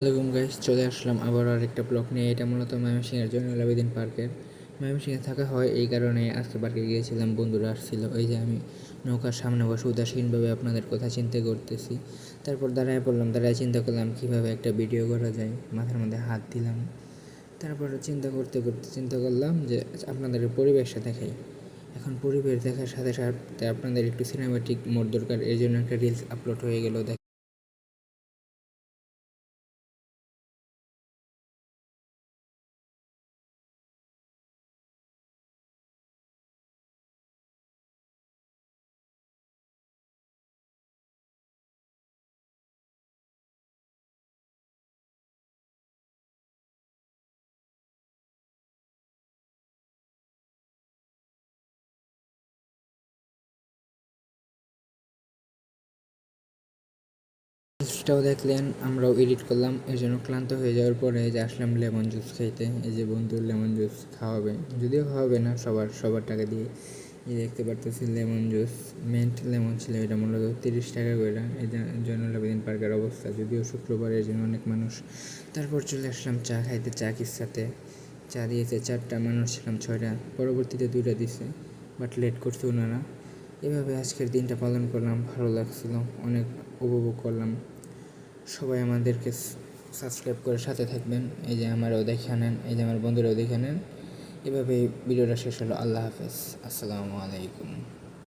আসসালামু গাইস, চলে আসলাম আবার আরেকটা ব্লগ নিয়ে। এটা মূলত ময়মনসিংহের জয়নুল আবেদীন পার্কের। ময়মনসিংহে থাকা হয় এই কারণে আজকে পার্কে গিয়েছিলাম, বন্ধুরা আসছিল। এই যে আমি নৌকার সামনে বসে উদাসীনভাবে আপনাদের কথা চিন্তা করতেছি। তারপর দাঁড়ায় পড়লাম, দাঁড়ায় চিন্তা করলাম কীভাবে একটা ভিডিও করা যায়। মাথার মধ্যে হাত দিলাম, তারপর চিন্তা করতে করতে চিন্তা করলাম যে আপনাদের পরিবেশটা দেখাই। এখন পরিবেশ দেখার সাথে সাথে আপনাদের একটু সিনেমাটিক মোড দরকার, এই জন্য একটা রিলস আপলোড হয়ে গেল। রিলসটাও দেখলেন, আমরাও এডিট করলাম। এই জন্য ক্লান্ত হয়ে যাওয়ার পরে যে আসলাম লেমন জুস খাইতে। এই যে বন্ধুর লেমন জুস খাওয়াবে, যদিও খাওয়াবে না, সবার টাকা দিয়ে। এই দেখতে পারতেছি লেমন জুস, মিন্ট লেমন ছিল, এটা মূলত 30 টাকা করে। এই জয়নুল আবেদীন পার্কের অবস্থা, যদিও শুক্রবার, এই জন্য অনেক মানুষ। তারপর চলে আসলাম চা খাইতে। চা সাথে চা দিয়েছে 4টা, মানুষ ছিলাম 6টা, পরবর্তীতে 2টা দিছে, বাট লেট করছে ওনারা। এভাবে আজকের দিনটা পালন করলাম, ভালো লাগছিল, অনেক উপভোগ করলাম। সবাই আমাদেরকে সাবস্ক্রাইব করে সাথে থাকবেন। এই যে আমারও দেখে নেন, এই যে আমার বন্ধুরাও দেখে নেন। এভাবে ভিডিওটা শেষ হলো। আল্লাহ হাফেজ, আসসালামু আলাইকুম।